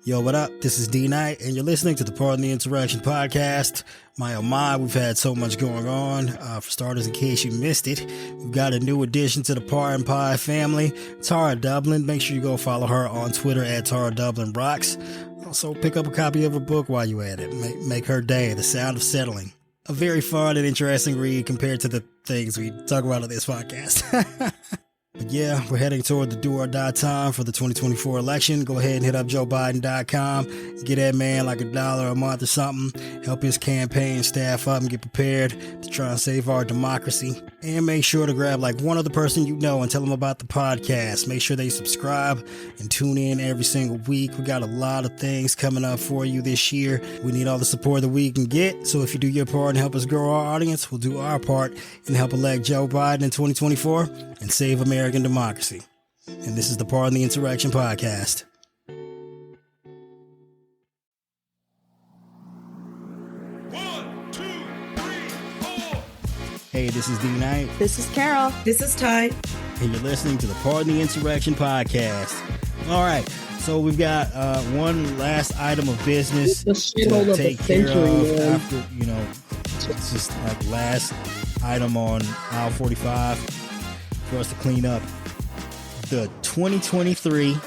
Yo, what up? This is D Knight, and you're listening to the Pardon the Interaction podcast. My oh my, we've had so much going on. For starters, in case you missed it, we've got a new addition to the Pardon Pie family, Tara Dublin. Make sure you go follow her on Twitter at Tara Dublin Rocks. Also, pick up a copy of her book while you're at it. Make her day, The Sound of Settling. A very fun and interesting read compared to the things we talk about on this podcast. But yeah, we're heading toward the do or die time for the 2024 election. Go ahead and hit up JoeBiden.com. Get that man like $1 a month or something. Help his campaign staff up and get prepared to try and save our democracy. And make sure to grab like one other person you know and tell them about the podcast. Make sure they subscribe and tune in every single week. We got a lot of things coming up for you this year. We need all the support that we can get. So if you do your part and help us grow our audience, we'll do our part and help elect Joe Biden in 2024 and save American democracy. And this is the Pardon the Interaction podcast. Hey, this is D Knight. This is Carol. This is Ty. And you're listening to the Pardon the Interaction podcast. All right, so we've got one last item of business to take care of after, it's just like last item on aisle 45 for us to clean up. The 2023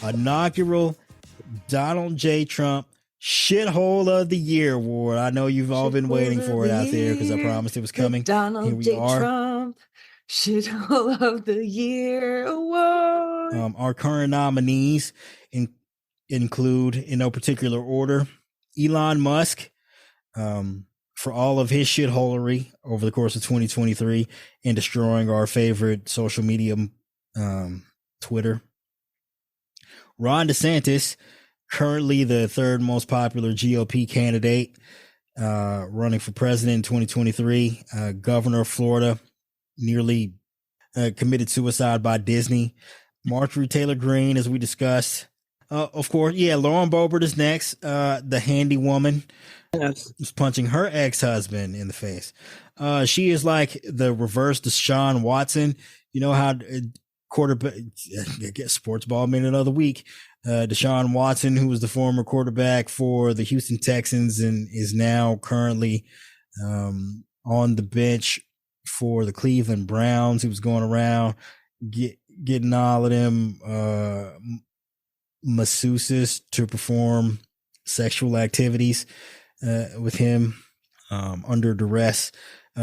inaugural Donald J. Trump Shithole of the Year award. I know you've all been waiting for it out there because I promised it was coming. Donald J. Trump Shithole of the Year award. Our current nominees include, in no particular order, Elon Musk for all of his shitholery over the course of 2023 and destroying our favorite social media, Twitter. Ron DeSantis, currently the third most popular GOP candidate, running for president in 2023. Governor of Florida, nearly committed suicide by Disney. Marjorie Taylor Greene, as we discussed. Of course, Lauren Boebert is next. The handy woman who's punching her ex-husband in the face. She is like the reverse Deshaun Watson. You know how quarterback, I guess sports ball minute of the week. Deshaun Watson, who was the former quarterback for the Houston Texans and is now currently on the bench for the Cleveland Browns. He was going around getting all of them masseuses to perform sexual activities with him under duress.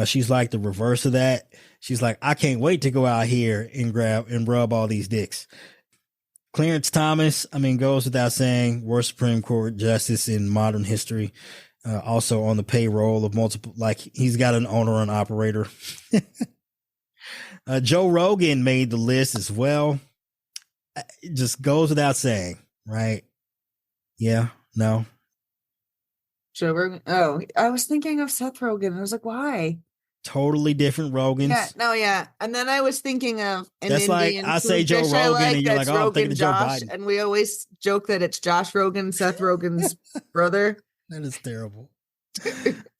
She's like the reverse of that. She's like, I can't wait to go out here and grab and rub all these dicks. Clarence Thomas, goes without saying, worst Supreme Court justice in modern history. Also on the payroll of multiple, like he's got an owner and operator. Joe Rogan made the list as well. It just goes without saying, right? Yeah, no. Joe Rogan. Oh, I was thinking of Seth Rogen. I was like, why? Totally different Rogans. Yeah, no, yeah. And then I was thinking of an that's Indian like I say Joe Rogan, and you're like, oh, I'm thinking of Joe Biden. And we always joke that it's Josh Rogan, Seth Rogen's brother. That is terrible.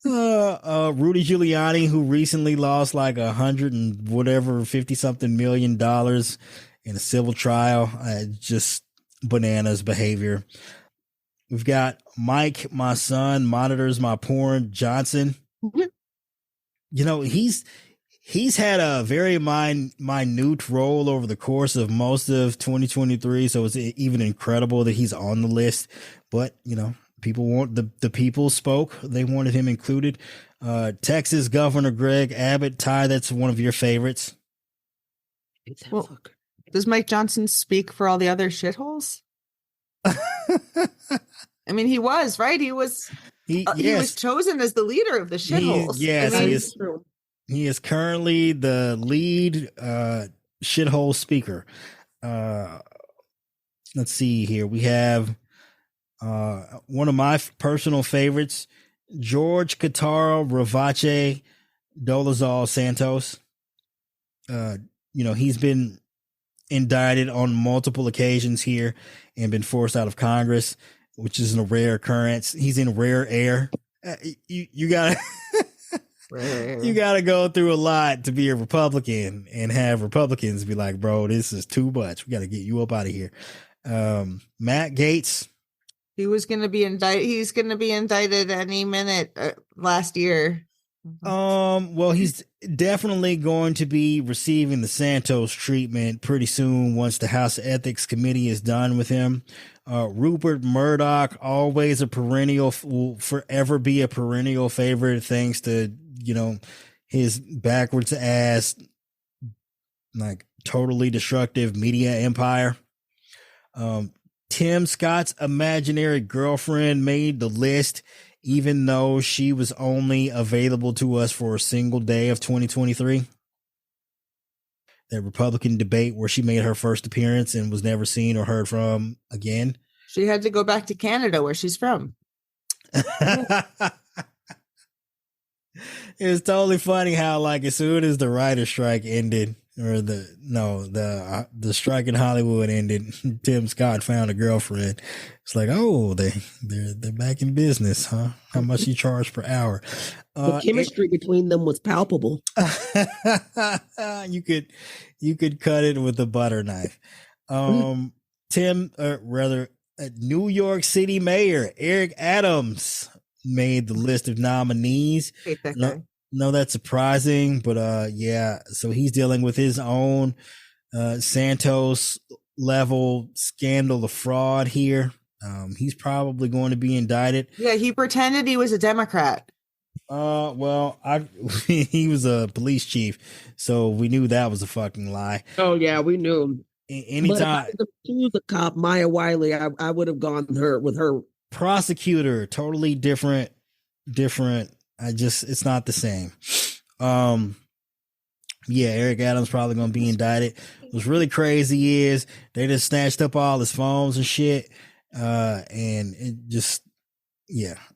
Rudy Giuliani, who recently lost like 50 something million dollars in a civil trial. Just bananas behavior. We've got Mike, my son, monitors my porn, Johnson. He's had a very minute role over the course of most of 2023. So it's even incredible that he's on the list. But, people the people spoke. They wanted him included. Texas Governor Greg Abbott. Ty, that's one of your favorites. Well, does Mike Johnson speak for all the other shitholes? He was, right? He was chosen as the leader of the shitholes. He is currently the lead shithole speaker. Let's see here. We have one of my personal favorites, George Katara Ravache Dolezal Santos. He's been indicted on multiple occasions here and been forced out of Congress, which is a rare occurrence. He's in rare air. You gotta you gotta go through a lot to be a Republican and have Republicans be like, bro, this is too much. We gotta get you up out of here. Matt Gaetz. He was going to be indicted. He's going to be indicted any minute last year. Well, he's definitely going to be receiving the Santos treatment pretty soon once the House Ethics Committee is done with him. Rupert Murdoch, always a perennial, will forever be a perennial favorite thanks to, his backwards ass, like totally destructive media empire. Tim Scott's imaginary girlfriend made the list, even though she was only available to us for a single day of 2023. That Republican debate where she made her first appearance and was never seen or heard from again. She had to go back to Canada where she's from. It was totally funny how, like, as soon as the writer's strike ended, or the strike in Hollywood ended, Tim Scott found a girlfriend. It's like, oh, they're back in business, huh? How much you charge per hour? The chemistry between them was palpable. You could cut it with a butter knife. New York City Mayor Eric Adams made the list of nominees. No, that's surprising, but yeah. So he's dealing with his own Santos level scandal of fraud here. He's probably going to be indicted. Yeah, he pretended he was a Democrat. Well, he was a police chief, so we knew that was a fucking lie. Oh yeah, we knew. Anytime she was a cop, Maya Wiley, I would have gone with her. Prosecutor, totally different. It's not the same. Yeah, Eric Adams probably gonna be indicted. What's really crazy is they just snatched up all his phones and shit. And it just,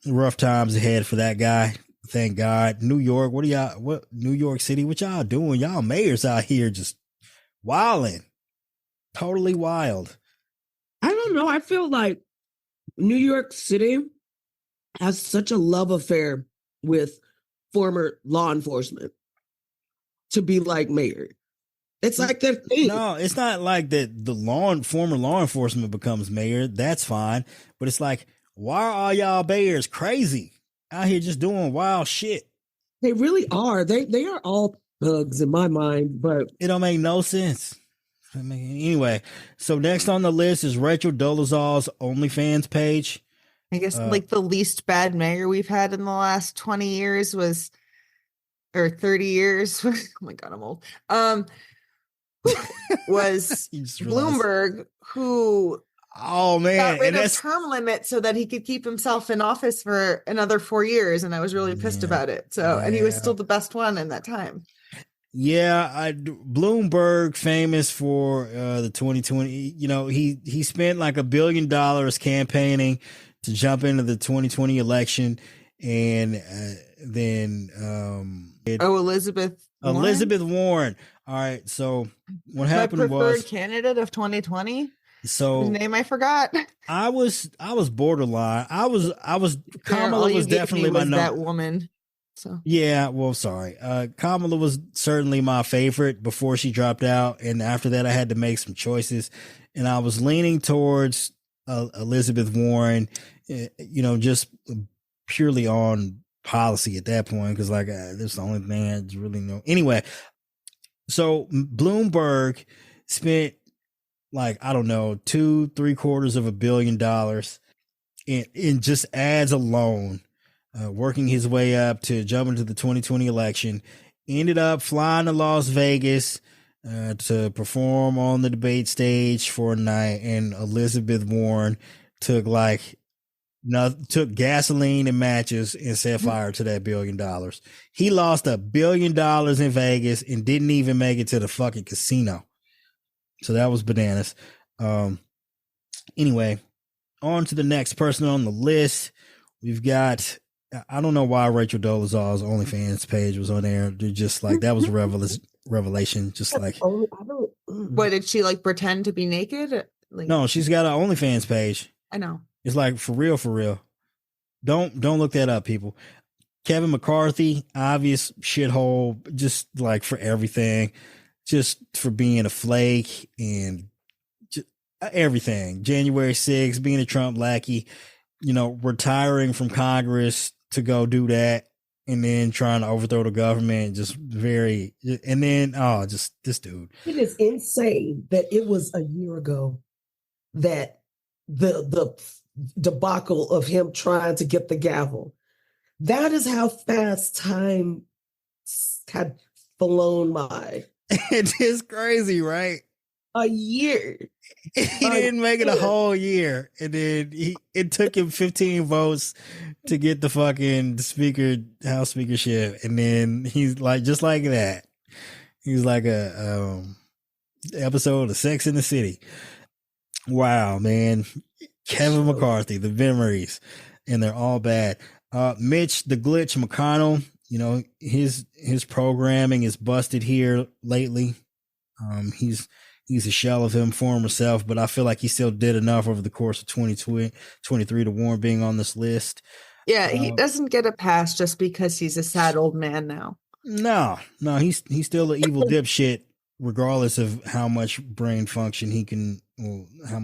rough times ahead for that guy. Thank God. New York, New York City, what y'all doing? Y'all mayors out here just wilding. Totally wild. I don't know. I feel like New York City has such a love affair with former law enforcement to be like mayor. It's like their thing. No, it's not like that the former law enforcement becomes mayor. That's fine. But it's like, why are all y'all mayors crazy out here just doing wild shit? They really are. They are all thugs in my mind, but it don't make no sense. Anyway, so next on the list is Rachel Dolezal's OnlyFans page. I guess like the least bad mayor we've had in the last 20 years or 30 years. Oh my God, I'm old. Was Bloomberg, who got rid of term limit so that he could keep himself in office for another 4 years. And I was really pissed about it. And he was still the best one in that time. Yeah, Bloomberg, famous for the 2020. He spent like $1 billion campaigning to jump into the 2020 election, and then Elizabeth Warren. All right, so what happened was my preferred candidate of 2020. So his name I forgot. I was borderline. Kamala was definitely my number. That woman. So yeah, well, sorry. Kamala was certainly my favorite before she dropped out, and after that, I had to make some choices, and I was leaning towards Elizabeth Warren. Just purely on policy at that point, because this is the only thing I really know. Anyway, so Bloomberg spent I don't know, 2.75 billion in just ads alone. Working his way up to jump into the 2020 election, ended up flying to Las Vegas to perform on the debate stage for a night, and Elizabeth Warren took gasoline and matches and set fire to that $1 billion. He lost $1 billion in Vegas and didn't even make it to the fucking casino. So that was bananas. Anyway, on to the next person on the list. We've got, I don't know why Rachel Dolezal's OnlyFans page was on there. They're just that was a revelation. Just what did she pretend to be naked? No, she's got an OnlyFans page. I know. It's for real. Don't look that up, people. Kevin McCarthy, obvious shithole, just for everything, just for being a flake and everything. January 6th, being a Trump lackey, retiring from Congress to go do that, and then trying to overthrow the government. Just this dude. It is insane that it was a year ago that the debacle of him trying to get the gavel. That is how fast time had flown by. It is crazy, right? A year. He didn't make it a whole year. And then it took him 15 votes to get the fucking House speakership. And then he's like, just like that. He's like a episode of Sex in the City. Wow, man. Kevin McCarthy, the memories. And they're all bad. Mitch the Glitch McConnell, his programming is busted here lately. He's a shell of him former self, but I feel like he still did enough over the course of 2023 to warrant being on this list. Yeah, he doesn't get a pass just because he's a sad old man now. No, he's still an evil dipshit, regardless of how much brain function he can, or how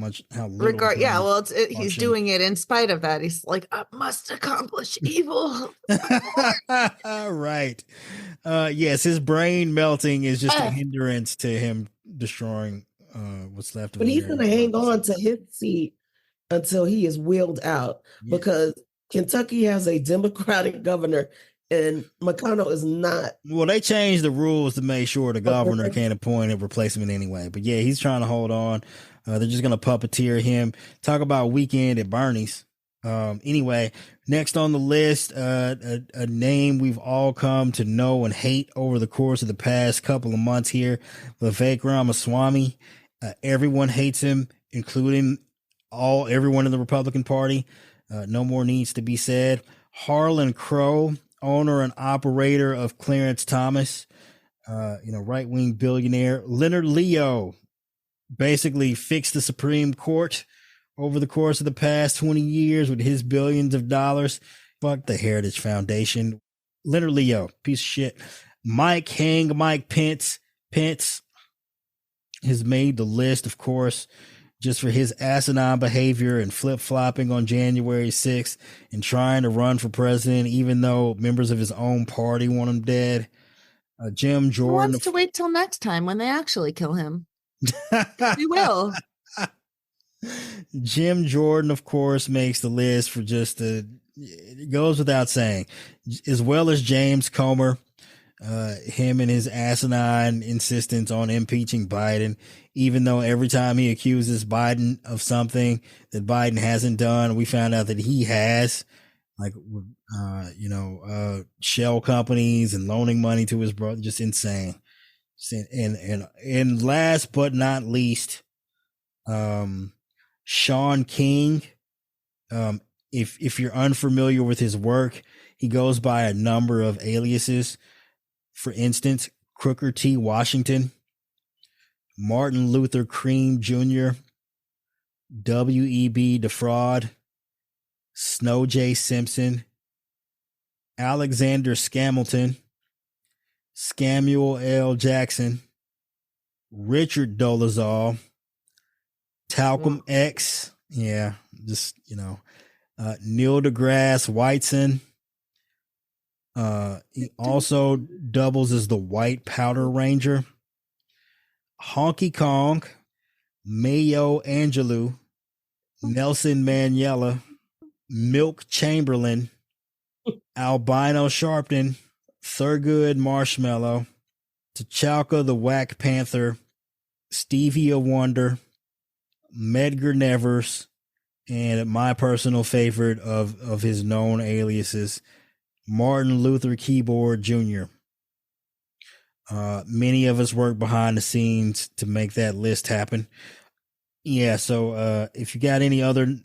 little. He's doing it in spite of that. He's like, I must accomplish evil. Right. Yes, his brain melting is just a hindrance to him destroying what's left of it. But he's going to hang on to his seat until he is wheeled out, because Kentucky has a Democratic governor and McConnell is not. Well, they changed the rules to make sure the governor can't appoint a replacement anyway. But yeah, he's trying to hold on. They're just going to puppeteer him. Talk about Weekend at Bernie's. Anyway, next on the list, a name we've all come to know and hate over the course of the past couple of months here, Vivek Ramaswamy. Everyone hates him, including everyone in the Republican Party. No more needs to be said. Harlan Crow, owner and operator of Clarence Thomas, right-wing billionaire. Leonard Leo basically fixed the Supreme Court over the course of the past 20 years with his billions of dollars. Fuck the Heritage Foundation. Leonard Leo, piece of shit. Mike Pence has made the list, of course, just for his asinine behavior and flip-flopping on January 6th and trying to run for president, even though members of his own party want him dead. Jim Jordan. He wants to wait till next time when they actually kill him. We will. Jim Jordan, of course, makes the list for it goes without saying, as well as James Comer, him and his asinine insistence on impeaching Biden, even though every time he accuses Biden of something that Biden hasn't done, we found out that he has, like, shell companies and loaning money to his brother, just insane. And last but not least, Sean King. If you're unfamiliar with his work, he goes by a number of aliases. For instance, Crooker T. Washington, Martin Luther Cream Jr., W.E.B. Defraud, Snow J. Simpson, Alexander Scamilton, Samuel L. Jackson, Richard Dolezal, Talcum X, Neil deGrasse Whiteson. He also doubles as the White Powder Ranger. Honky Kong, Mayo Angelou, Nelson Mandela, Milk Chamberlain, Albino Sharpton, Thurgood Marshmallow, T'Chaka the Whack Panther, Stevie Wonder, Medgar Nevers, and my personal favorite of his known aliases, Martin Luther Keyboard Jr. Many of us work behind the scenes to make that list happen. Yeah, so if you got any other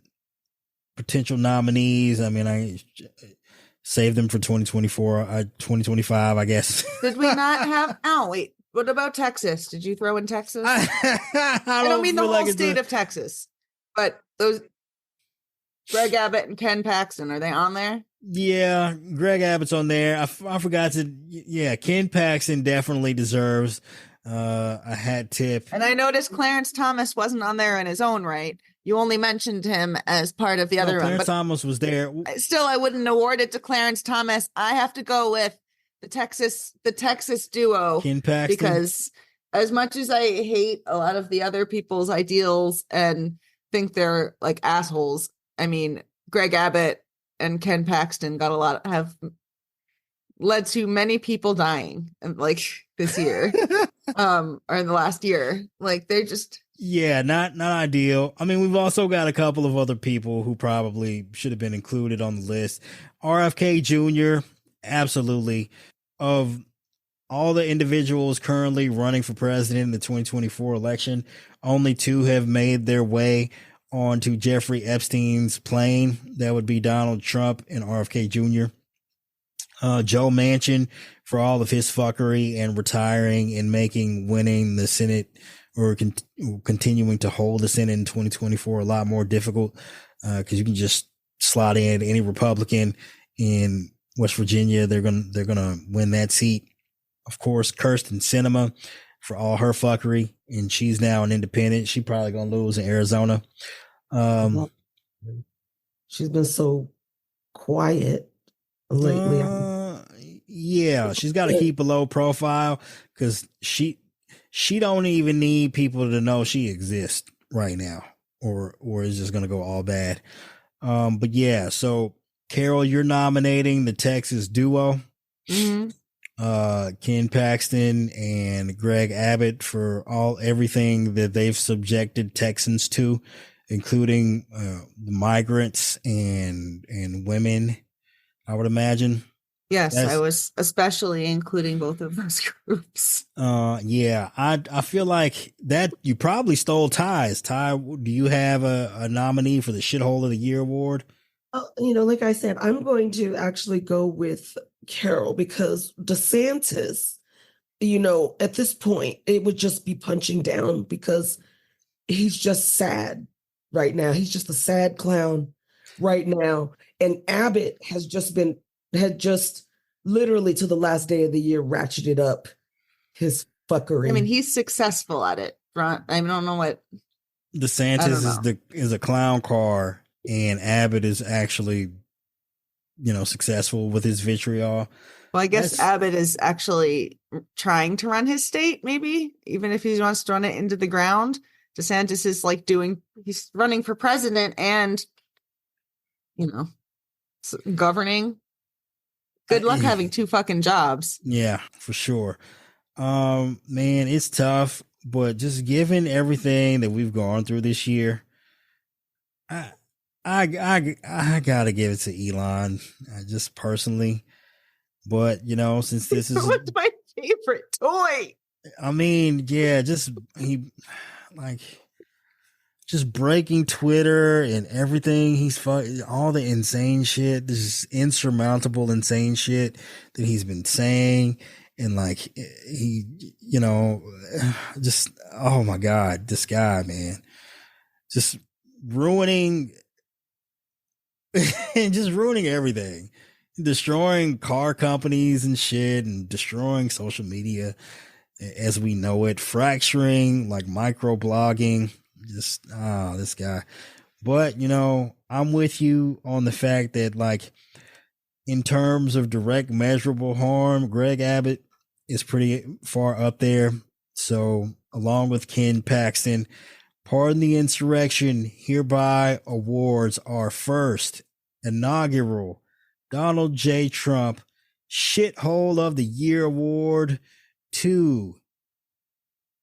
potential nominees, I save them for 2024, 2025, I guess. Did we not have? Oh, wait. What about Texas? Did you throw in Texas? I don't mean the whole state of Texas, but those Greg Abbott and Ken Paxton, are they on there? Yeah, Greg Abbott's on there. I forgot to. Yeah, Ken Paxton definitely deserves a hat tip. And I noticed Clarence Thomas wasn't on there in his own right. You only mentioned him as part of the other one. Clarence Thomas was there. Still, I wouldn't award it to Clarence Thomas. I have to go with the Texas duo. Ken Paxton. Because as much as I hate a lot of the other people's ideals and think they're like assholes, I mean, Greg Abbott and Ken Paxton have led to many people dying like this year or in the last year. Like they're just not ideal. I mean, we've also got a couple of other people who probably should have been included on the list. RFK Jr., absolutely. Of all the individuals currently running for president in the 2024 election, only two have made their way onto Jeffrey Epstein's plane. That would be Donald Trump and RFK Jr. Joe Manchin, for all of his fuckery and retiring and winning the Senate or continuing to hold the Senate in 2024 a lot more difficult, because you can just slot in any Republican in West Virginia. They're gonna win that seat. Of course, Kirsten Sinema, for all her fuckery, and she's now an independent. She's probably gonna lose in Arizona. She's been so quiet lately. Yeah, she's got to keep a low profile because she don't even need people to know she exists right now, or is just gonna go all bad. But yeah, so Carol, you're nominating the Texas duo, Ken Paxton and Greg Abbott, for everything that they've subjected Texans to, including migrants and women, I would imagine. Yes, I was especially including both of those groups. Yeah, I feel like that you probably stole Ty's. Ty, do you have a nominee for the Shithole of the Year award? Like I said, I'm going to actually go with Carol, because DeSantis, at this point, it would just be punching down, because he's just sad right now. He's just a sad clown right now. And Abbott had just literally to the last day of the year ratcheted up his fuckery. I mean, he's successful at it. I don't know what DeSantis is a clown car, and Abbott is actually, successful with his vitriol. Well, I guess Abbott is actually trying to run his state, maybe, even if he wants to run it into the ground. DeSantis is he's running for president and, governing. Good luck having two fucking jobs. Yeah, for sure. Man, it's tough, but just given everything that we've gone through this year, I gotta give it to Elon, just personally. But since this is what's my favorite toy? I mean, yeah, just breaking Twitter and everything. He's all the insane shit, this insurmountable insane shit that he's been saying, and he, just, oh my God, this guy, man, just ruining and just ruining everything, destroying car companies and shit, and destroying social media as we know it, fracturing microblogging. Just this guy. But I'm with you on the fact that in terms of direct measurable harm, Greg Abbott is pretty far up there. So along with Ken Paxton, Pardon the Insurrection hereby awards our first inaugural Donald J. Trump Shithole of the Year award to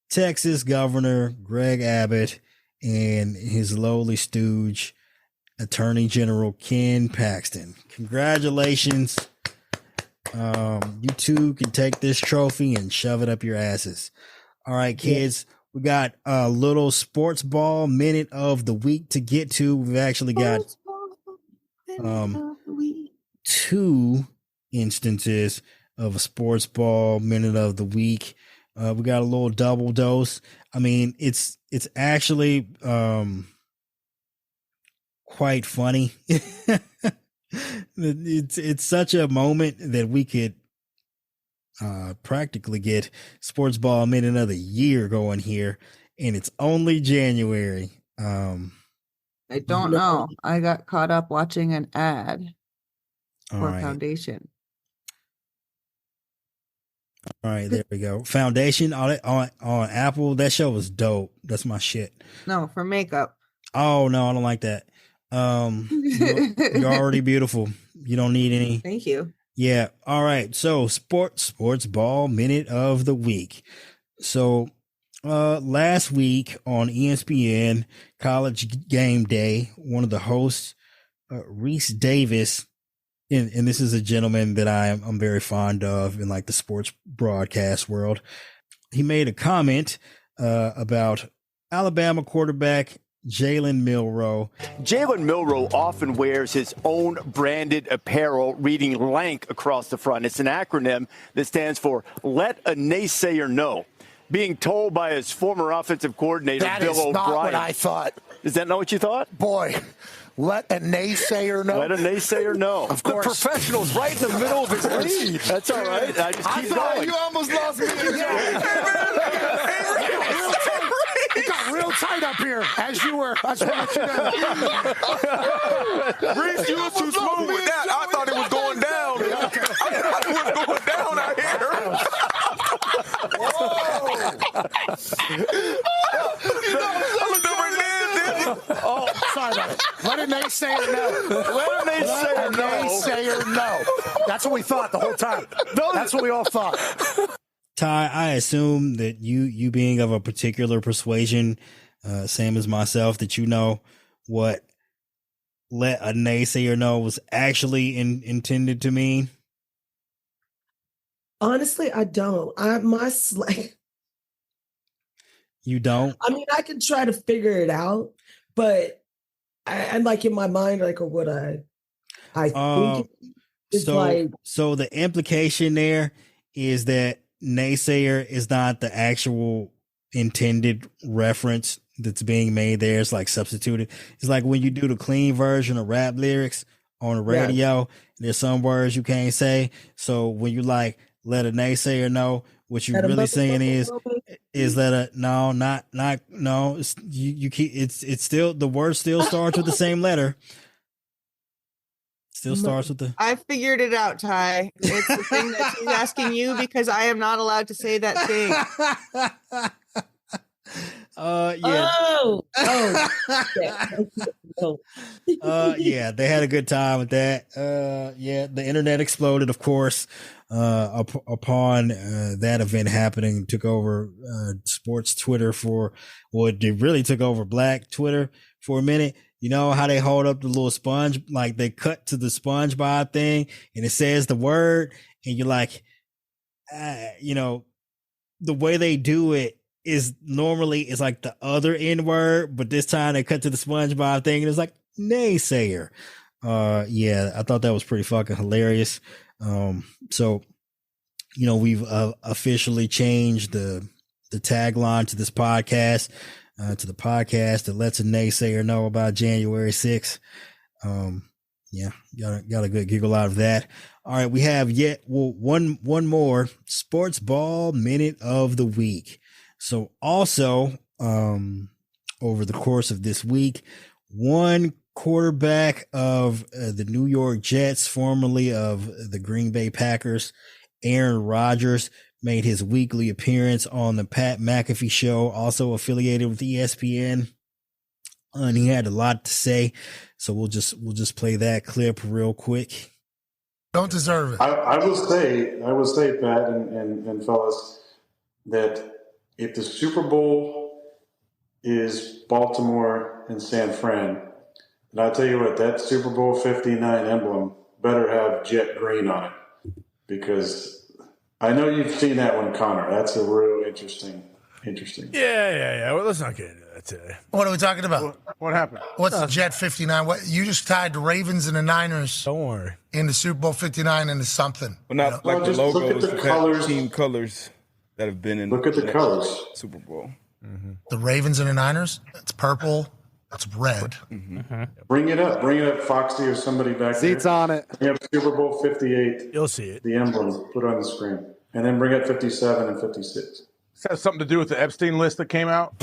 Texas Governor Greg Abbott and his lowly stooge, Attorney General Ken Paxton. Congratulations. You two can take this trophy and shove it up your asses. All right, kids, we got a little sports ball minute of the week to get to. We've actually got two instances of a sports ball minute of the week. We got a little double dose. I mean, it's actually quite funny. It's such a moment that we could practically get Sports Ball Minute of the Year going here, and it's only January. I don't know. I got caught up watching an ad for right. Foundation. All right, there we go. Foundation on Apple. That show was dope. That's my shit. No, for makeup. Oh no, I don't like that. You're already beautiful. You don't need any. Thank you. Yeah. All right. So sports ball minute of the week. So last week on ESPN College Game Day, one of the hosts, Reese Davis, and this is a gentleman that I'm very fond of in like the sports broadcast world. He made a comment about Alabama quarterback Jalen Milroe. Jalen Milroe often wears his own branded apparel reading LANK across the front. It's an acronym that stands for Let a Naysayer Know. Being told by his former offensive coordinator, Bill O'Brien. That is not what I thought. Is that not what you thought? Boy, let a naysayer know. Let a naysayer know. Of course. The professional's right in the middle of his lead. That's all right. I just keep going. You almost lost me. It got real tight up here as you were. I just want to let you know. Reese, you were too smooth with that. I thought it was going down. I thought it was going down out here. Whoa. I looked over at Liz. Oh, sorry about it. Let a naysayer know. Let a naysayer know. That's what we thought the whole time. That's what we all thought. Ty, I assume that you being of a particular persuasion, same as myself, that you know what let a naysayer know was actually intended to mean. Honestly, I don't. You don't? I mean, I can try to figure it out, but I'm like in my mind, like, or what I think it's so the implication there is that naysayer is not the actual intended reference that's being made there. It's like substituted. It's like when you do the clean version of rap lyrics on the radio, there's some words you can't say. So when you like let a naysayer know, what you're really saying is that you keep it's still the word still starts with the same letter. Still starts with the. I figured it out, Ty. It's the thing that she's asking you because I am not allowed to say that thing. Yeah. Yeah, they had a good time with that. Yeah, the internet exploded, of course, upon that event happening. Took over sports Twitter it really took over Black Twitter for a minute. You know how they hold up the little sponge, like they cut to the SpongeBob thing and it says the word and you're like, the way they do it is normally it's like the other N word, but this time they cut to the SpongeBob thing and it's like naysayer. Yeah, I thought that was pretty fucking hilarious. So, we've officially changed the tagline to this podcast, to the podcast that lets a naysayer know about January 6th. Yeah, got a good giggle out of that. All right, we have one more sports ball minute of the week. So also, over the course of this week, one quarterback of the New York Jets, formerly of the Green Bay Packers, Aaron Rodgers, made his weekly appearance on the Pat McAfee show, also affiliated with ESPN. And he had a lot to say. So we'll just play that clip real quick. Don't deserve it. I will say, Pat and fellas, that if the Super Bowl is Baltimore and San Fran, and I'll tell you what, that Super Bowl 59 emblem better have jet green on it, because I know you've seen that one, Connor. That's a real interesting. Yeah. Well, let's not get into that today. What are we talking about? What happened? What's the Jet 59? What you just tied the Ravens and the Niners? Don't worry. In the Super Bowl 59 into something. Well, not like the logos, the team colors that have been in. Look at the colors. Super Bowl. Mm-hmm. The Ravens and the Niners. It's purple. It's red. Mm-hmm. Bring it up, Foxy or somebody back there. Seats on it. Bring up Super Bowl 58. You'll see it. The emblem. Put it on the screen. and then bring up 57 and 56. Does that have something to do with the Epstein list that came out?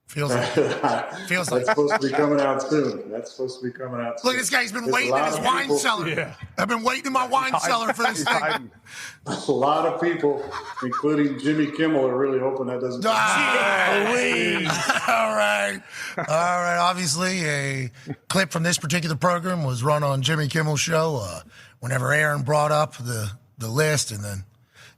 Feels like That's supposed to be coming out soon. Look, this guy's been waiting in his wine cellar. Yeah. I've been waiting in my wine cellar for this thing. A lot of people, including Jimmy Kimmel, are really hoping that doesn't. All right. Obviously, a clip from this particular program was run on Jimmy Kimmel's show whenever Aaron brought up the list, and then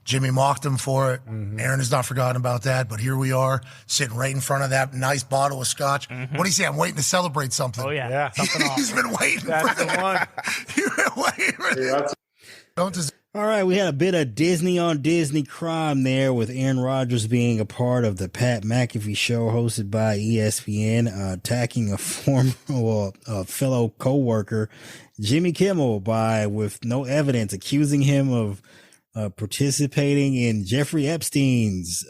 Jimmy mocked him for it. Mm-hmm. Aaron has not forgotten about that, but here we are, sitting right in front of that nice bottle of scotch. Mm-hmm. What do you say? I'm waiting to celebrate something. Oh, yeah. Something He's been waiting That's for the one. You've been waiting for that. All right, we had a bit of Disney on Disney crime there with Aaron Rodgers being a part of the Pat McAfee show hosted by ESPN, attacking a fellow co-worker, Jimmy Kimmel, with no evidence, accusing him of participating in Jeffrey Epstein's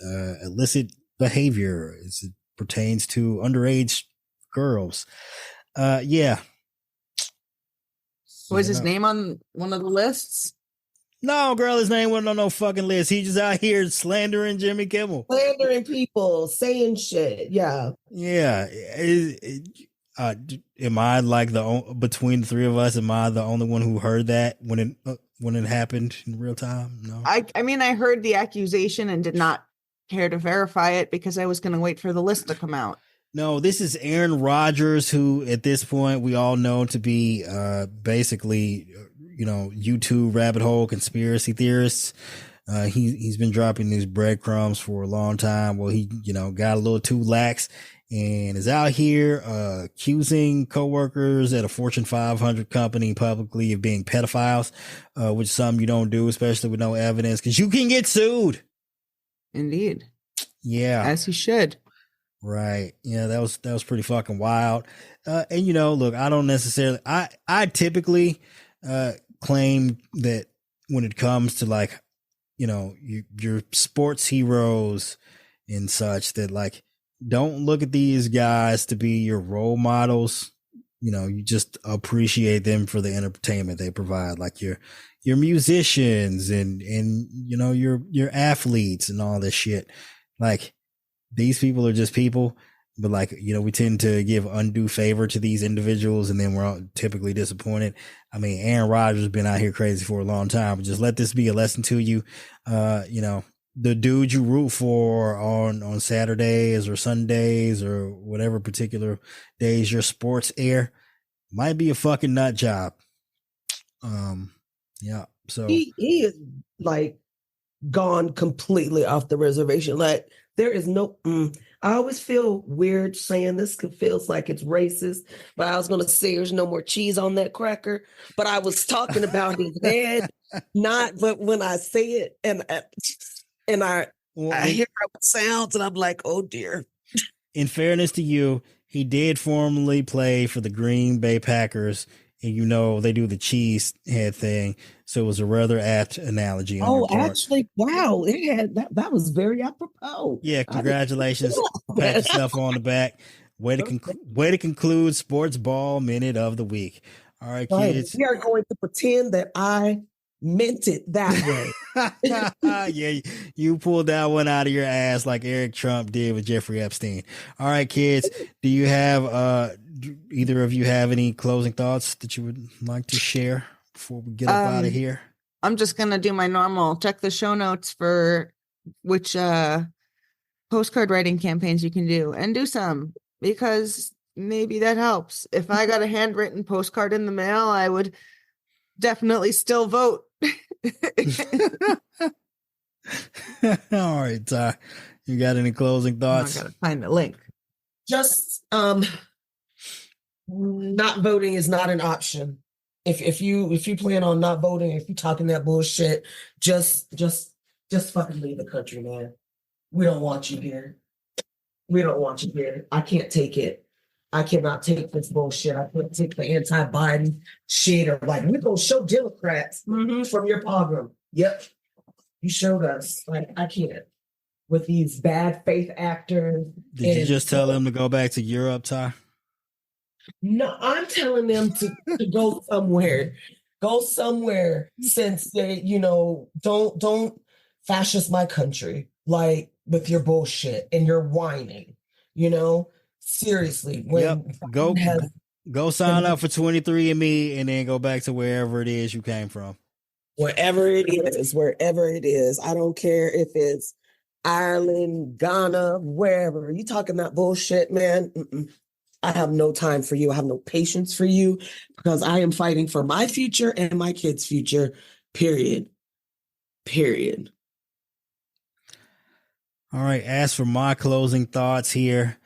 illicit behavior as it pertains to underage girls. Yeah. Was his name on one of the lists? No, girl, his name wasn't on no fucking list. He just out here slandering Jimmy Kimmel. Slandering people, saying shit. Yeah. Yeah. Am I like between the three of us, am I the only one who heard that when it happened in real time? No. I mean, I heard the accusation and did not care to verify it because I was going to wait for the list to come out. No, this is Aaron Rodgers, who at this point we all know to be basically, YouTube rabbit hole conspiracy theorists. He's been dropping these breadcrumbs for a long time. Well, he, got a little too lax and is out here accusing coworkers at a Fortune 500 company publicly of being pedophiles, which some you don't do, especially with no evidence, because you can get sued. Indeed. Yeah. As he should. Right. Yeah, that was pretty fucking wild. And look, I don't necessarily, I typically claim that when it comes to your sports heroes and such, that don't look at these guys to be your role models. You just appreciate them for the entertainment they provide, like your musicians and your athletes and all this shit. These people are just people, but we tend to give undue favor to these individuals, and then we're all typically disappointed. I mean, Aaron Rodgers has been out here crazy for a long time, but just let this be a lesson to you. The dude you root for on Saturdays or Sundays or whatever particular days your sports air might be a fucking nut job. Yeah. So he is gone completely off the reservation. There is no, I always feel weird saying this, feels like it's racist, but I was going to say there's no more cheese on that cracker, but I was talking about his head, but when I say it and I hear how it sounds and I'm like, oh dear. In fairness to you, he did formerly play for the Green Bay Packers, and they do the cheese head thing. So it was a rather apt analogy. Oh, actually, wow. It had that was very apropos. Yeah, congratulations. Pat yourself on the back. Way to conclude Sports Ball Minute of the Week. All right, kids. We are going to pretend that I meant it that way. Yeah, you pulled that one out of your ass like Eric Trump did with Jeffrey Epstein. All right, kids. Do you have either of you have any closing thoughts that you would like to share before we get up out of here? I'm just gonna do my normal. Check the show notes for which postcard writing campaigns you can do, and do some, because maybe that helps. If I got a handwritten postcard in the mail, I would definitely still vote. All right, Ty, you got any closing thoughts? I gotta find the link. Just not voting is not an option. If you plan on not voting, if you're talking that bullshit, just fucking leave the country, man. We don't want you here. We don't want you here. I can't take it. I cannot take this bullshit. I can't take the anti-Biden shit, or we're gonna show Democrats from your pogrom. Yep, you showed us. I can't with these bad faith actors. Did you just tell them to go back to Europe, Ty? No, I'm telling them to go somewhere. Go somewhere, since they, don't fascist my country, like with your bullshit and your whining, seriously. When go sign up for 23andMe and then go back to wherever it is you came from. Wherever it is. I don't care if it's Ireland, Ghana, wherever. You talking that bullshit, man? I have no time for you. I have no patience for you because I am fighting for my future and my kids' future, period. All right. As for my closing thoughts here,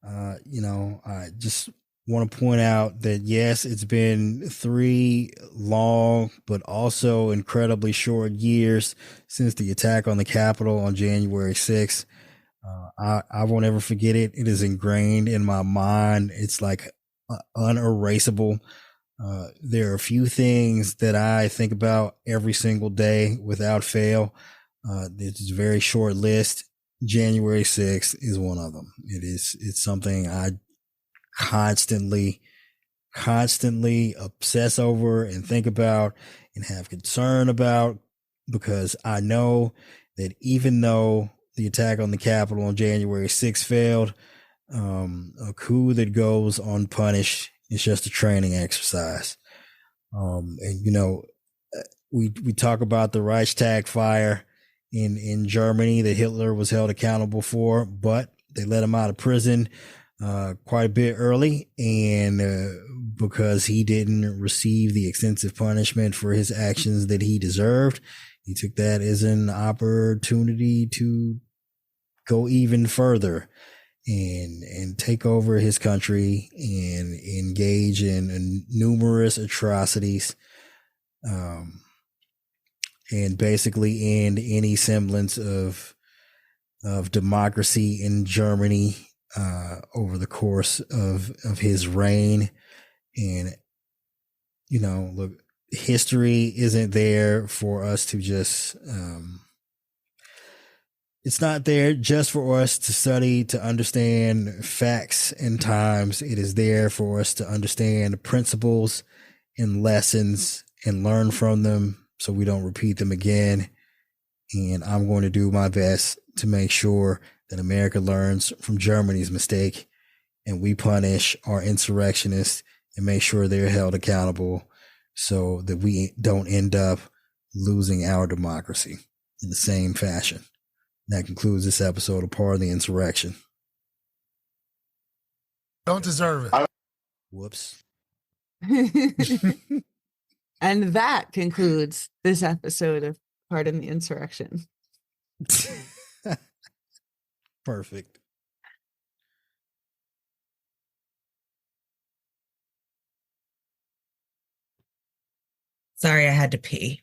I just want to point out that yes, it's been 3 long, but also incredibly short years since the attack on the Capitol on January 6th. I won't ever forget it. It is ingrained in my mind. It's like unerasable. There are a few things that I think about every single day without fail. It's a very short list. January 6th is one of them. It's something I constantly obsess over and think about and have concern about, because I know that even though the attack on the Capitol on January 6th failed, a coup that goes unpunished is just a training exercise. We talk about the Reichstag fire in Germany that Hitler was held accountable for, but they let him out of prison quite a bit early, and because he didn't receive the extensive punishment for his actions that he deserved, he took that as an opportunity to go even further and take over his country and engage in numerous atrocities, and basically end any semblance of democracy in Germany over the course of his reign. And look, history isn't there for us to just it's not there just for us to study, to understand facts and times. It is there for us to understand principles and lessons and learn from them so we don't repeat them again. And I'm going to do my best to make sure that America learns from Germany's mistake and we punish our insurrectionists and make sure they're held accountable so that we don't end up losing our democracy in the same fashion. That concludes this episode of Part of the Insurrection. Don't deserve it. Whoops. And that concludes this episode of Pardon the Insurrection. Perfect. Sorry, I had to pee.